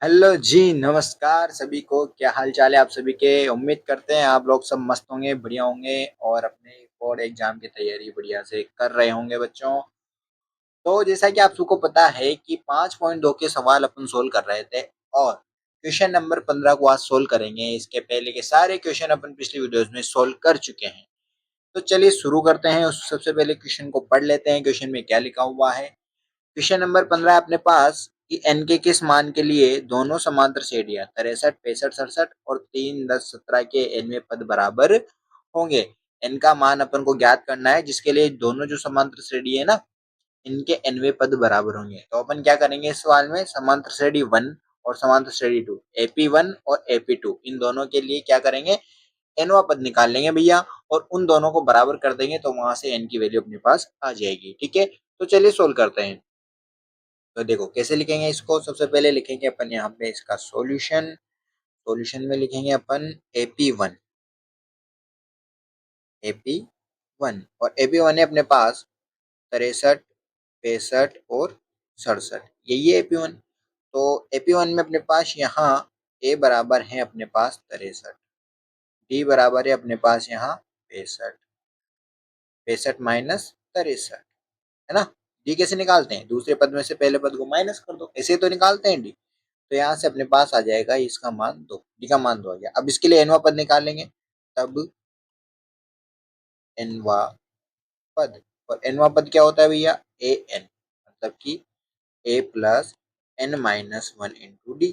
Hello जी, नमस्कार सभी को। क्या हाल चाल है आप सभी के? उम्मीद करते हैं आप लोग सब मस्त होंगे, बढ़िया होंगे और अपने बोर्ड एग्जाम की तैयारी बढ़िया से कर रहे होंगे बच्चों। तो जैसा कि आप सबको पता है कि 5.2 के सवाल अपन सोल्व कर रहे थे और क्वेश्चन नंबर 15 को आज सोल्व करेंगे। इसके पहले के सारे क्वेश्चन अपन पिछली वीडियोस में सोल्व कर चुके हैं। तो चलिए शुरू करते हैं। सबसे पहले क्वेश्चन को पढ़ लेते हैं, क्वेश्चन में क्या लिखा हुआ है। क्वेश्चन नंबर 15 अपने पास कि n के किस मान के लिए दोनों समांतर श्रेणियां 63, 65, 67 और 3, 10, 17 के nवें पद बराबर होंगे। n का मान अपन को ज्ञात करना है, जिसके लिए दोनों जो समांतर श्रेणी है ना, इनके nवें पद बराबर होंगे। तो अपन क्या करेंगे इस सवाल में, समांतर श्रेणी 1 और समांतर श्रेणी 2, AP1 और AP2, इन दोनों के लिए क्या करेंगे, nवा पद निकाल लेंगे भैया और उन दोनों को बराबर कर देंगे तो वहां से n की वैल्यू अपने पास आ जाएगी। ठीक है, तो चलिए सोल्व करते हैं। तो देखो कैसे लिखेंगे इसको। सबसे पहले लिखेंगे अपन यहाँ पे इसका सॉल्यूशन। सॉल्यूशन में लिखेंगे अपन AP1। AP1 और AP1 है अपने पास 63, 65 और 67, यही है AP1। तो AP1 में अपने पास यहाँ A बराबर है अपने पास 63, D बराबर है अपने पास यहाँ 65, 65 माइनस 63, है ना। डी कैसे निकालते हैं, दूसरे पद में से पहले पद को माइनस कर दो, ऐसे तो निकालते हैं डी। तो यहाँ से अपने पास आ जाएगा इसका मान 2, डी का मान 2 आ गया। अब इसके लिए एनवा पद निकालेंगे, तब एनवा पद, और एनवा पद क्या होता है भैया, ए एन, मतलब कि A plus N minus one into D.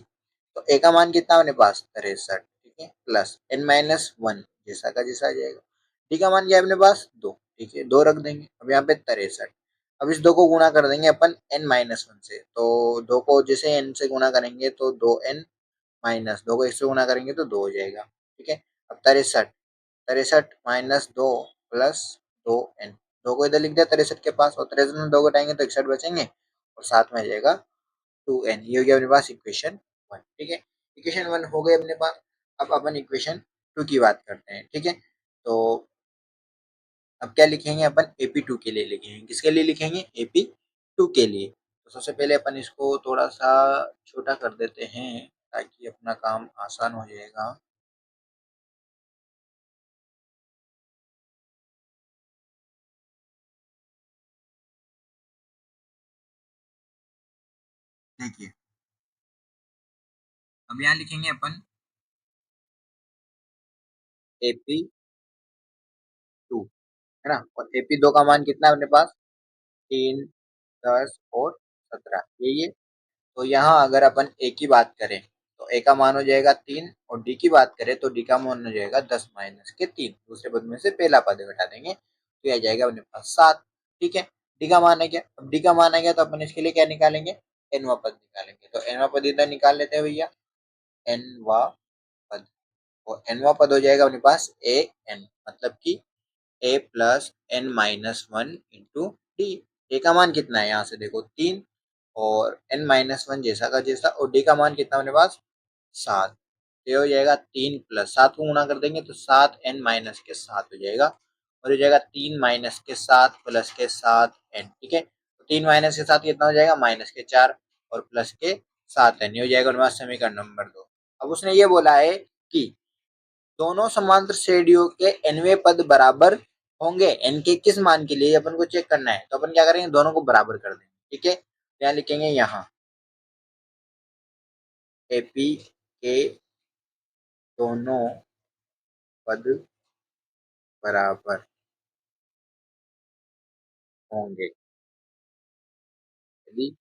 तो ए का मान कितना अपने पास 63, ठीक है, प्लस एन माइनस वन, जैसा का जैसा आ जाएगा। डी का मान क्या है अपने पास 2, ठीक है, 2 रख देंगे। अब यहाँ पे 63, अब इस 2 को गुणा कर देंगे अपन एन माइनस वन से। तो 2 को जैसे एन से गुणा करेंगे तो 2n माइनस 2 को 1 से गुणा करेंगे तो 2 हो जाएगा। ठीक है, अब 63, 63 माइनस 2 प्लस 2n, 2 को इधर लिख दिया 63 के पास, और 63 में 2 घटाएंगे तो 61 बचेंगे और साथ में आ जाएगा 2n। ये हो गया अपने पास इक्वेशन 1। ठीक है, इक्वेशन 1 हो गए अपने पास। अब अपन इक्वेशन 2 की बात करते हैं। ठीक है, तो अब क्या लिखेंगे अपन, AP2 के लिए लिखेंगे। किसके लिए लिखेंगे, AP2 के लिए। तो सबसे पहले अपन इसको थोड़ा सा छोटा कर देते हैं ताकि अपना काम आसान हो जाएगा। देखिए, अब यहाँ लिखेंगे अपन AP2, है ना, और AP2 का मान कितना है अपने पास, 3, 10 और 17, यही है। तो यहाँ अगर अपन ए की बात करें तो ए का मान हो जाएगा 3, और डी की बात करें तो डी का मान हो जाएगा 10 माइनस के 3, दूसरे पद में से पहला पद घटा देंगे तो यह जाएगा अपने पास 7। ठीक है, डी का मान है क्या, अब डी का मान है क्या तो अपन इसके लिए क्या निकालेंगे, एनवा पद निकालेंगे। तो एनवा पद इधर निकाल लेते हैं भैया, एनवा पद, और एनवा पद हो जाएगा अपने पास ए एन, मतलब कि A plus N minus one into D. A का मान कितना है, यहाँ से देखो 3, और एन माइनस वन जैसा का जैसा, और डी का मान कितना अपने पास 7। ये हो जाएगा 3 प्लस 7 को गुणा कर देंगे तो 7n माइनस के 7 हो जाएगा, और हो जाएगा 3 माइनस के 7 प्लस के 7n। ठीक है, तो 3 माइनस के 7 कितना हो जाएगा, माइनस के 4 और प्लस के 7n, ये हो जाएगा हमारा समीकरण नंबर 2। अब उसने ये बोला है कि दोनों समांतर श्रेणियों के nवें पद बराबर होंगे। n के किस मान के लिए अपन को चेक करना है, तो अपन क्या करेंगे, दोनों को बराबर कर देंगे। ठीक है, यहाँ लिखेंगे, यहाँ AP के दोनों पद बराबर होंगे यदि,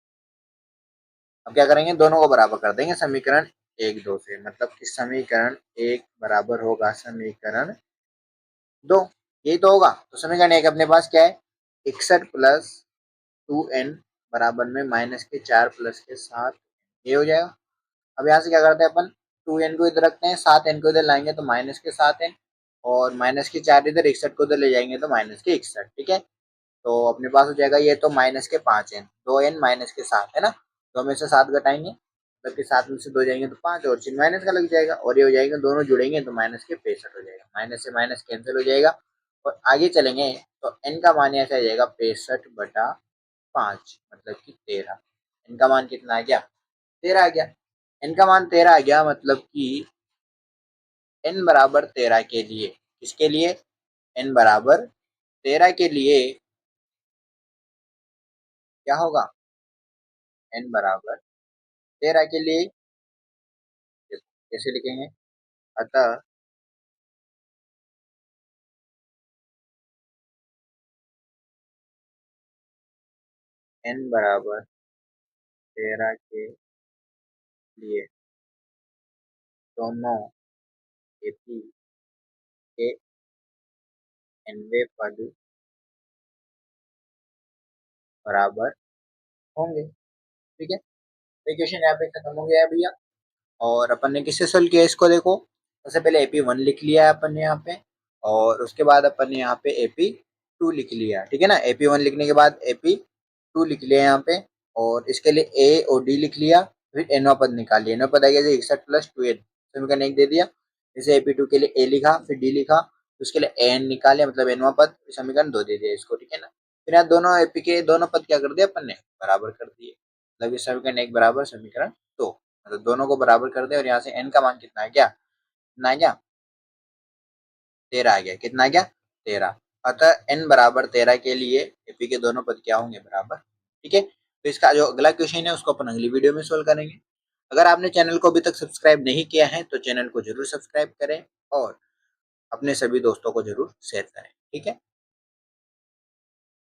अब क्या करेंगे, दोनों को बराबर कर देंगे समीकरण 1, 2 से, मतलब कि समीकरण 1 बराबर होगा समीकरण 2, यही तो होगा। तो समीकरण 1 अपने पास क्या है, 61 प्लस 2n बराबर में माइनस के 4 प्लस के 7, ये हो जाएगा। अब यहाँ से क्या करते हैं अपन, 2n को इधर रखते हैं, 7n को इधर लाएंगे तो माइनस के 7n, और माइनस के 4 इधर, 61 को इधर ले जाएंगे तो माइनस के 61। ठीक है, तो अपने पास हो जाएगा ये तो माइनस के 5n, 2n माइनस के 7, है ना। तो हम इसे 7 घटाएंगे, मतलब कि 7 में से 2 जाएंगे तो 5, और चिन्ह माइनस का लग जाएगा, और ये हो जाएगा दोनों जुड़ेंगे तो माइनस के 65 हो जाएगा, माइनस से माइनस कैंसिल हो जाएगा। और आगे चलेंगे तो n का मान ऐसा आ जाएगा 65/5, मतलब कि 13। n का मान कितना आ गया, 13 आ गया। n का मान 13 आ गया, मतलब कि n बराबर 13 के लिए, किसके लिए, n बराबर 13 के लिए क्या होगा, n बराबर 13 के लिए कैसे लिखेंगे, अतः n बराबर 13 के लिए दोनों एपी के nवे पद बराबर होंगे। ठीक है, तो क्वेश्चन यहाँ पे खत्म हो गया है भैया। और अपन ने किससे सोल्व किया इसको, देखो सबसे पहले एपी वन लिख लिया है अपन ने यहाँ पे, और उसके बाद अपन ने यहाँ पे एपी टू लिख लिया। ठीक है ना, एपी वन लिखने के बाद एपी टू लिख लिया यहाँ पे, और इसके लिए ए और डी लिख लिया, फिर एनवा पद निकाल लिया। एनवा पद आ गया 61 प्लस 2n, समीकरण एक दे दिया। जैसे एपी टू के लिए ए लिखा, फिर डी लिखा, तो उसके लिए एन निकाले, मतलब एनवा पद, समीकरण दो दे दिया इसको। ठीक है ना, फिर यहाँ दोनों एपी के दोनों पद क्या कर दिया अपन ने, बराबर कर दिए, मतलब ये समीकरण एक बराबर समीकरण दो, मतलब दोनों को बराबर कर दे। और यहाँ से n का मान कितना आ गया, कितना आ गया, 13 आ गया। कितना आ गया, 13। अतः n बराबर 13 के लिए एपी के दोनों पद क्या होंगे, बराबर। ठीक है, तो इसका जो अगला क्वेश्चन है उसको अपन अगली वीडियो में सोल्व करेंगे। अगर आपने चैनल को अभी तक सब्सक्राइब नहीं किया है तो चैनल को जरूर सब्सक्राइब करें, और अपने सभी दोस्तों को जरूर शेयर करें। ठीक है।